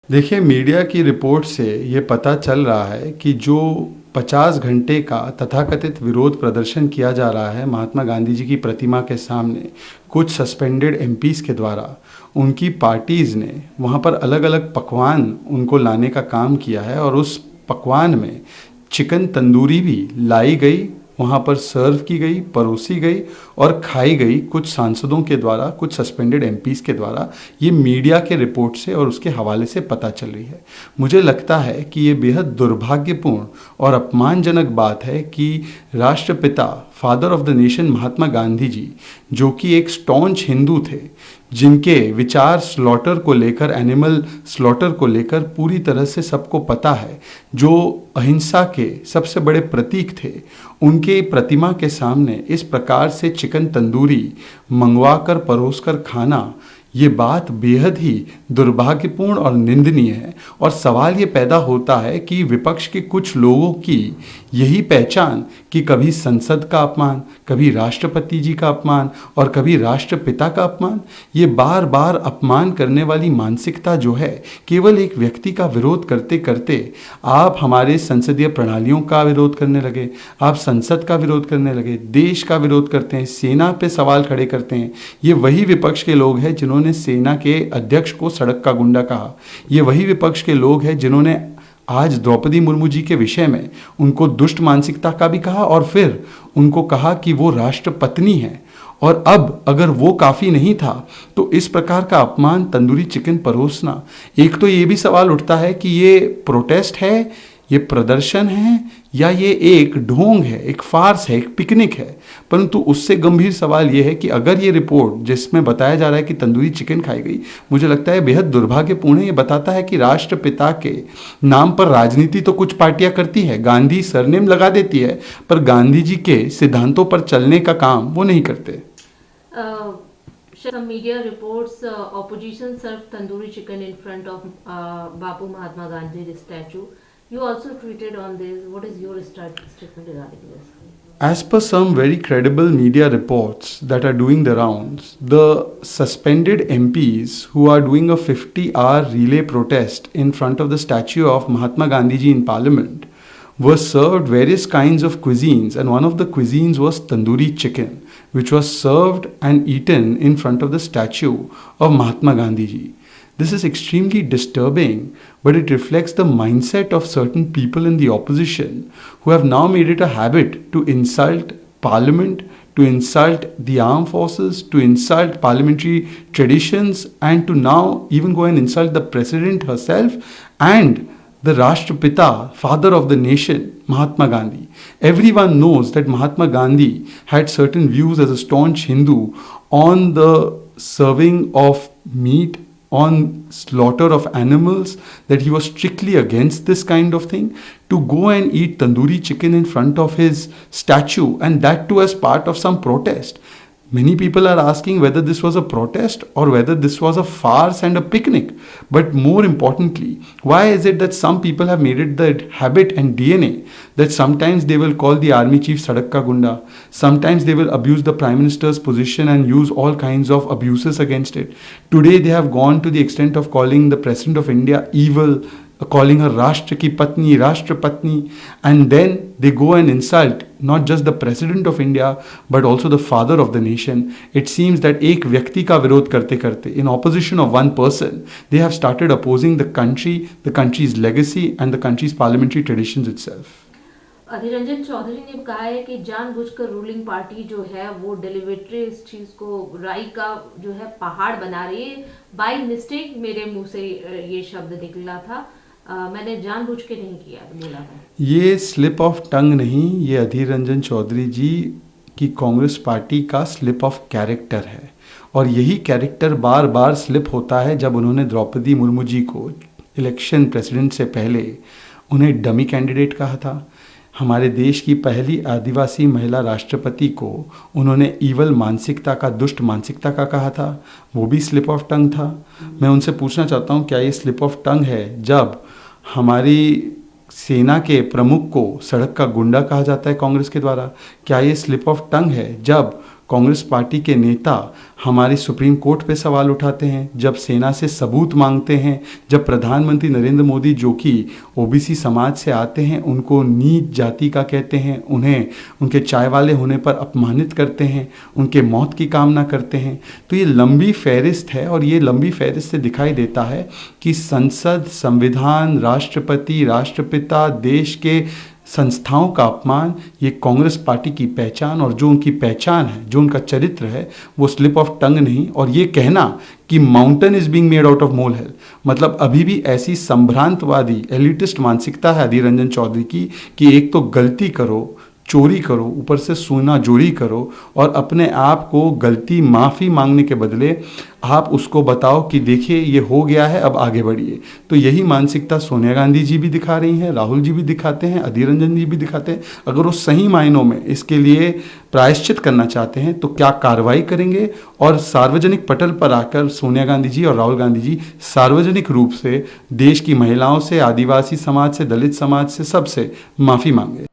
देखिए, मीडिया की रिपोर्ट से ये पता चल रहा है कि जो 50 घंटे का तथाकथित विरोध प्रदर्शन किया जा रहा है महात्मा गांधी जी की प्रतिमा के सामने कुछ सस्पेंडेड एमपीज़ के द्वारा, उनकी पार्टीज़ ने वहाँ पर अलग अलग पकवान उनको लाने का काम किया है और उस पकवान में चिकन तंदूरी भी लाई गई, वहाँ पर सर्व की गई, परोसी गई और खाई गई कुछ सांसदों के द्वारा, कुछ सस्पेंडेड एमपीज़ के द्वारा। ये मीडिया के रिपोर्ट से और उसके हवाले से पता चल रही है। मुझे लगता है कि ये बेहद दुर्भाग्यपूर्ण और अपमानजनक बात है कि राष्ट्रपिता, father of the nation Mahatma Gandhi ji, जो कि एक स्टॉन्च हिंदू थे, जिनके विचार स्लॉटर को लेकर, एनिमल स्लॉटर को लेकर पूरी तरह से सबको पता है, जो अहिंसा के सबसे बड़े प्रतीक थे, उनके प्रतिमा के सामने इस प्रकार से चिकन तंदूरी मंगवा कर परोस कर खाना, ये बात बेहद ही दुर्भाग्यपूर्ण और निंदनीय है। और सवाल ये पैदा होता है कि विपक्ष के कुछ लोगों की यही पहचान कि कभी संसद का अपमान, कभी राष्ट्रपति जी का अपमान और कभी राष्ट्रपिता का अपमान, ये बार बार अपमान करने वाली मानसिकता जो है, केवल एक व्यक्ति का विरोध करते करते आप हमारे संसदीय प्रणालियों का विरोध करने लगे, आप संसद का विरोध करने लगे, देश का विरोध करते हैं, सेना पे सवाल खड़े करते हैं। ये वही विपक्ष के लोग हैं जिन्होंने सेना के अध्यक्ष को सड़क का गुंडा कहा। ये वही विपक्ष के लोग हैं जिन्होंने आज द्रौपदी मुर्मू जी के विषय में उनको दुष्ट मानसिकता का भी कहा और फिर उनको कहा कि वो राष्ट्रपत्नी है। और अब अगर वो काफ़ी नहीं था तो इस प्रकार का अपमान, तंदूरी चिकन परोसना, एक तो ये भी सवाल उठता है कि ये प्रोटेस्ट है, ये प्रदर्शन है, या ये एक ढोंग है, एक फार्स है, एक पिकनिक है। परंतु उससे गंभीर सवाल ये है कि अगर ये रिपोर्ट जिसमें बताया जा रहा है कि तंदूरी चिकन खाई गई, मुझे लगता है बेहद दुर्भाग्यपूर्ण है। ये बताता है कि राष्ट्रपिता के नाम पर राजनीति तो कुछ पार्टियां करती है, गांधी सरनेम लगा देती है, पर गांधी जी के सिद्धांतों पर चलने का काम वो नहीं करते। Some media reports opposition served tandoori chicken in front of Bapu Mahatma Gandhi statue. You also tweeted on this. What is your statement regarding this? As per some very credible media reports that are doing the rounds, the suspended MPs who are doing a 50-hour relay protest in front of the statue of Mahatma Gandhi ji in Parliament were served various kinds of cuisines, and one of the cuisines was tandoori chicken, which was served and eaten in front of the statue of Mahatma Gandhi ji. This is extremely disturbing, but it reflects the mindset of certain people in the opposition who have now made it a habit to insult Parliament, to insult the armed forces, to insult parliamentary traditions, and to now even go and insult the President herself and the Rashtrapita, father of the nation, Mahatma Gandhi. Everyone knows that Mahatma Gandhi had certain views as a staunch Hindu on the serving of meat, on slaughter of animals, that he was strictly against this kind of thing. To go and eat tandoori chicken in front of his statue, and that too as part of some protest. Many people are asking whether this was a protest or whether this was a farce and a picnic. But more importantly, why is it that some people have made it the habit and DNA that sometimes they will call the army chief Sadak Ka Gunda, sometimes they will abuse the prime minister's position and use all kinds of abuses against it. Today they have gone to the extent of calling the President of India evil, calling her Rashtra ki Patni, Rashtrapatni, and then they go and insult not just the President of India but also the father of the nation. It seems that एक व्यक्ति का विरोध करते करते, in opposition of one person, they have started opposing the country, the country's legacy and the country's parliamentary traditions itself. Adhir Ranjan Chaudhary ने कहा है कि जानबूझकर रूलिंग पार्टी जो है वो डेलिबरेटली इस चीज को राई का जो है पहाड़ बना रही है। बाय मिस्टेक मेरे मुंह से ये शब्द निकला था, मैंने जानबूझ के नहीं किया, बोला था। ये स्लिप ऑफ टंग नहीं, ये अधीर रंजन चौधरी जी की कांग्रेस पार्टी का स्लिप ऑफ कैरेक्टर है। और यही कैरेक्टर बार बार स्लिप होता है जब उन्होंने द्रौपदी मुर्मू जी को इलेक्शन प्रेसिडेंट से पहले उन्हें डमी कैंडिडेट कहा था। हमारे देश की पहली आदिवासी महिला राष्ट्रपति को उन्होंने ईवल मानसिकता का, दुष्ट मानसिकता का कहा था, वो भी स्लिप ऑफ टंग था। मैं उनसे पूछना चाहता हूँ, क्या ये स्लिप ऑफ टंग है जब हमारी सेना के प्रमुख को सड़क का गुंडा कहा जाता है कांग्रेस के द्वारा? क्या ये स्लिप ऑफ टंग है जब कांग्रेस पार्टी के नेता हमारी सुप्रीम कोर्ट पे सवाल उठाते हैं, जब सेना से सबूत मांगते हैं, जब प्रधानमंत्री नरेंद्र मोदी जो कि ओबीसी समाज से आते हैं उनको नीच जाति का कहते हैं, उन्हें उनके चाय वाले होने पर अपमानित करते हैं, उनके मौत की कामना करते हैं। तो ये लंबी फहरिस्त है और ये लंबी फहरिस्त से दिखाई देता है कि संसद, संविधान, राष्ट्रपति, राष्ट्रपिता, देश के संस्थाओं का अपमान, ये कांग्रेस पार्टी की पहचान, और जो उनकी पहचान है, जो उनका चरित्र है, वो स्लिप ऑफ टंग नहीं। और ये कहना कि mountain is being made out of mole hill, मतलब अभी भी ऐसी संभ्रांतवादी एलिटिस्ट मानसिकता है अधीर रंजन चौधरी की कि एक तो गलती करो, चोरी करो, ऊपर से सोना चोरी करो, और अपने आप को गलती माफ़ी मांगने के बदले आप उसको बताओ कि देखिए ये हो गया है, अब आगे बढ़िए। तो यही मानसिकता सोनिया गांधी जी भी दिखा रही हैं, राहुल जी भी दिखाते हैं, अधीर रंजन जी भी दिखाते हैं। अगर वो सही मायनों में इसके लिए प्रायश्चित करना चाहते हैं तो क्या कार्रवाई करेंगे, और सार्वजनिक पटल पर आकर सोनिया गांधी जी और राहुल गांधी जी सार्वजनिक रूप से देश की महिलाओं से, आदिवासी समाज से, दलित समाज से, सबसे माफ़ी मांगे।